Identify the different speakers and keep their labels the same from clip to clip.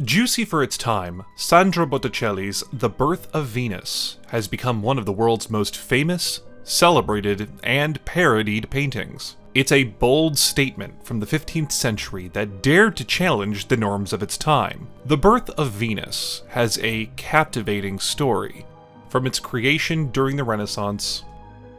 Speaker 1: Juicy for its time, Sandro Botticelli's The Birth of Venus has become one of the world's most famous, celebrated, and parodied paintings. It's a bold statement from the 15th century that dared to challenge the norms of its time. The Birth of Venus has a captivating story, from its creation during the Renaissance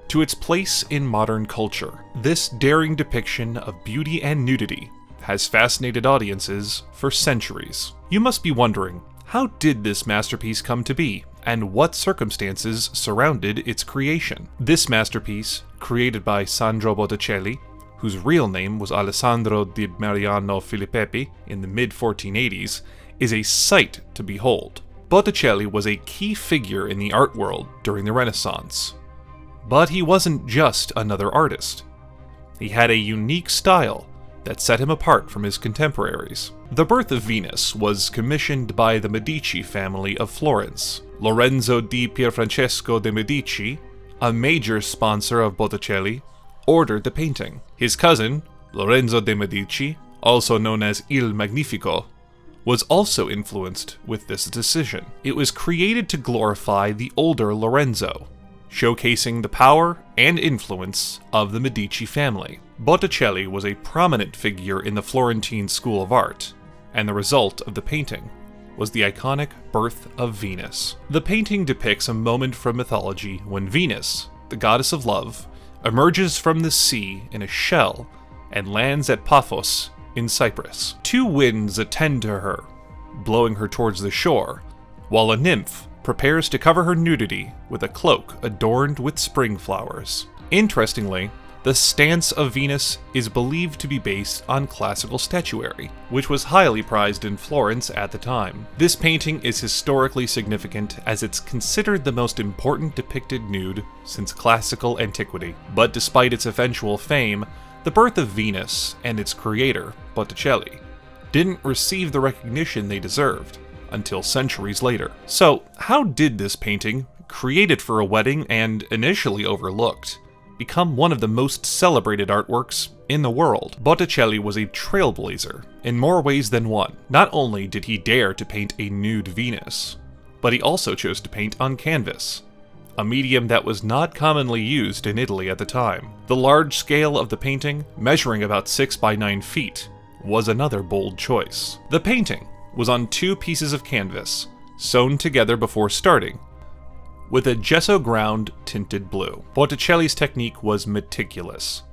Speaker 1: to its place in modern culture. This daring depiction of beauty and nudity has fascinated audiences for centuries. You must be wondering, how did this masterpiece come to be, and what circumstances surrounded its creation? This masterpiece, created by Sandro Botticelli, whose real name was Alessandro di Mariano Filipepi in the mid-1480s, is a sight to behold. Botticelli was a key figure in the art world during the Renaissance. But he wasn't just another artist. He had a unique style that set him apart from his contemporaries. The Birth of Venus was commissioned by the Medici family of Florence. Lorenzo di Pierfrancesco de' Medici, a major sponsor of Botticelli, ordered the painting. His cousin, Lorenzo de' Medici, also known as Il Magnifico, was also influenced with this decision. It was created to glorify the older Lorenzo, showcasing the power and influence of the Medici family. Botticelli was a prominent figure in the Florentine School of Art, and the result of the painting was the iconic Birth of Venus. The painting depicts a moment from mythology when Venus, the goddess of love, emerges from the sea in a shell and lands at Paphos in Cyprus. Two winds attend to her, blowing her towards the shore, while a nymph prepares to cover her nudity with a cloak adorned with spring flowers. Interestingly, the stance of Venus is believed to be based on classical statuary, which was highly prized in Florence at the time. This painting is historically significant as it's considered the most important depicted nude since classical antiquity. But despite its eventual fame, The Birth of Venus and its creator, Botticelli, didn't receive the recognition they deserved until centuries later. So, how did this painting, created for a wedding and initially overlooked, become one of the most celebrated artworks in the world? Botticelli was a trailblazer in more ways than one. Not only did he dare to paint a nude Venus, but he also chose to paint on canvas, a medium that was not commonly used in Italy at the time. The large scale of the painting, measuring about 6 by 9 feet, was another bold choice. The painting was on 2 pieces of canvas, sewn together before starting, with a gesso ground tinted blue. Botticelli's technique was meticulous.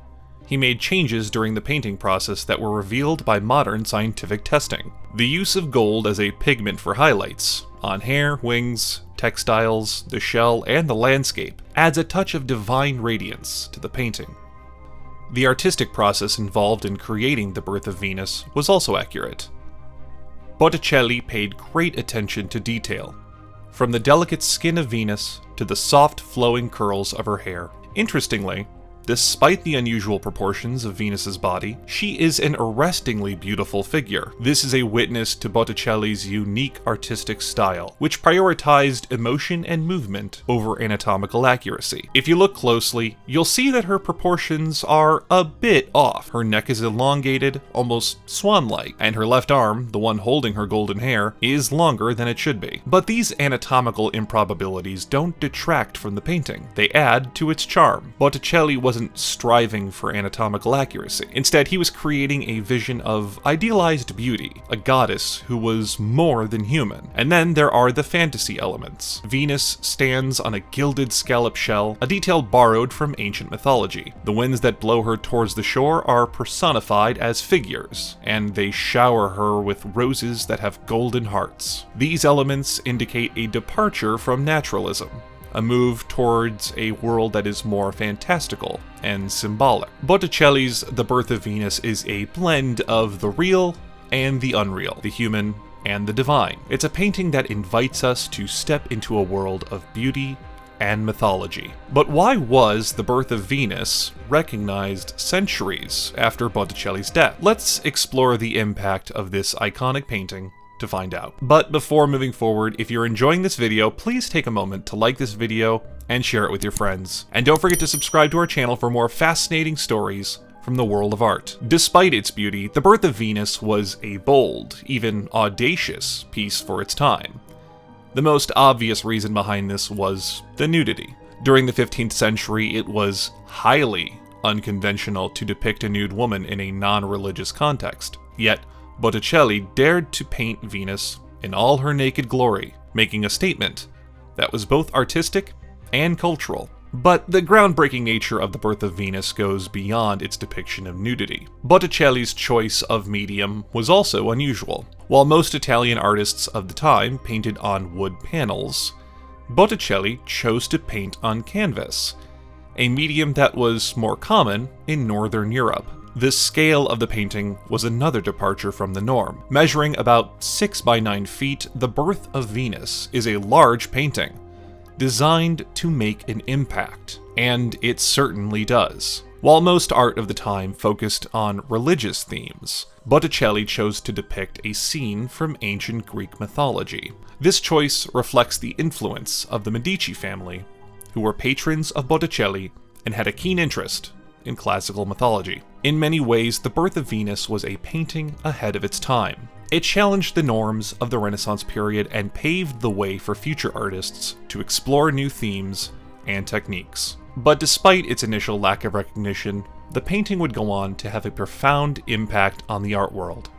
Speaker 1: He made changes during the painting process that were revealed by modern scientific testing. The use of gold as a pigment for highlights, on hair, wings, textiles, the shell, and the landscape, adds a touch of divine radiance to the painting. The artistic process involved in creating The Birth of Venus was also accurate. Botticelli paid great attention to detail, from the delicate skin of Venus to the soft flowing curls of her hair. Interestingly, despite the unusual proportions of Venus's body, she is an arrestingly beautiful figure. This is a witness to Botticelli's unique artistic style, which prioritized emotion and movement over anatomical accuracy. If you look closely, you'll see that her proportions are a bit off. Her neck is elongated, almost swan-like, and her left arm, the one holding her golden hair, is longer than it should be. But these anatomical improbabilities don't detract from the painting. They add to its charm. Botticelli wasn't striving for anatomical accuracy. Instead, he was creating a vision of idealized beauty, a goddess who was more than human. And then there are the fantasy elements. Venus stands on a gilded scallop shell, a detail borrowed from ancient mythology. The winds that blow her towards the shore are personified as figures, and they shower her with roses that have golden hearts. These elements indicate a departure from naturalism, a move towards a world that is more fantastical and symbolic. Botticelli's The Birth of Venus is a blend of the real and the unreal, the human and the divine. It's a painting that invites us to step into a world of beauty and mythology. But why was The Birth of Venus recognized centuries after Botticelli's death? Let's explore the impact of this iconic painting to find out. But before moving forward, if you're enjoying this video, please take a moment to like this video and share it with your friends. And don't forget to subscribe to our channel for more fascinating stories from the world of art. Despite its beauty, The Birth of Venus was a bold, even audacious piece for its time. The most obvious reason behind this was the nudity. During the 15th century, it was highly unconventional to depict a nude woman in a non-religious context. Yet, Botticelli dared to paint Venus in all her naked glory, making a statement that was both artistic and cultural. But the groundbreaking nature of The Birth of Venus goes beyond its depiction of nudity. Botticelli's choice of medium was also unusual. While most Italian artists of the time painted on wood panels, Botticelli chose to paint on canvas, a medium that was more common in Northern Europe. The scale of the painting was another departure from the norm. Measuring about 6 by 9 feet, The Birth of Venus is a large painting, designed to make an impact, and it certainly does. While most art of the time focused on religious themes, Botticelli chose to depict a scene from ancient Greek mythology. This choice reflects the influence of the Medici family, who were patrons of Botticelli and had a keen interest in classical mythology. In many ways, The Birth of Venus was a painting ahead of its time. It challenged the norms of the Renaissance period and paved the way for future artists to explore new themes and techniques. But despite its initial lack of recognition, the painting would go on to have a profound impact on the art world,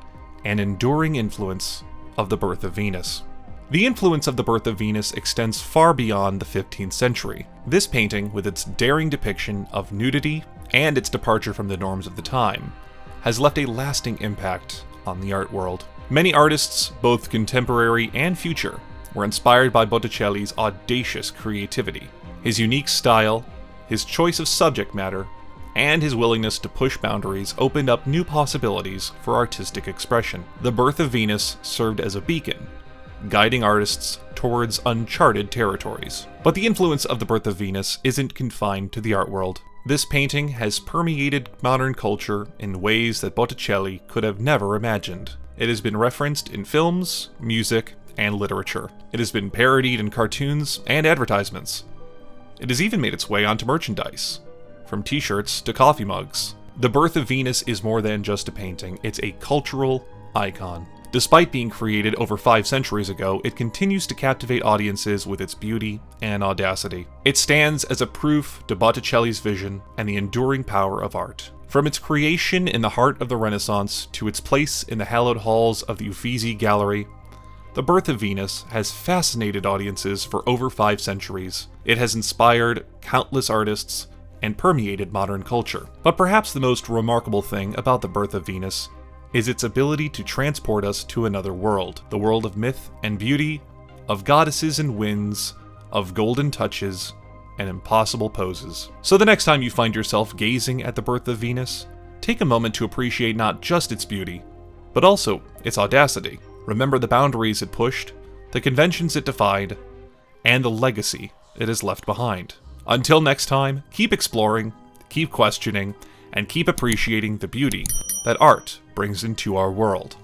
Speaker 1: an enduring influence of The Birth of Venus. The influence of The Birth of Venus extends far beyond the 15th century. This painting, with its daring depiction of nudity and its departure from the norms of the time, has left a lasting impact on the art world. Many artists, both contemporary and future, were inspired by Botticelli's audacious creativity. His unique style, his choice of subject matter, and his willingness to push boundaries opened up new possibilities for artistic expression. The Birth of Venus served as a beacon, guiding artists towards uncharted territories. But the influence of The Birth of Venus isn't confined to the art world. This painting has permeated modern culture in ways that Botticelli could have never imagined. It has been referenced in films, music, and literature. It has been parodied in cartoons and advertisements. It has even made its way onto merchandise, from t-shirts to coffee mugs. The Birth of Venus is more than just a painting, it's a cultural icon. Despite being created over 5 centuries ago, it continues to captivate audiences with its beauty and audacity. It stands as a proof to Botticelli's vision and the enduring power of art. From its creation in the heart of the Renaissance to its place in the hallowed halls of the Uffizi Gallery, The Birth of Venus has fascinated audiences for over 5 centuries. It has inspired countless artists and permeated modern culture. But perhaps the most remarkable thing about The Birth of Venus is its ability to transport us to another world, the world of myth and beauty, of goddesses and winds, of golden touches, and impossible poses. So the next time you find yourself gazing at The Birth of Venus, take a moment to appreciate not just its beauty, but also its audacity. Remember the boundaries it pushed, the conventions it defied, and the legacy it has left behind. Until next time, keep exploring, keep questioning, and keep appreciating the beauty that art brings into our world.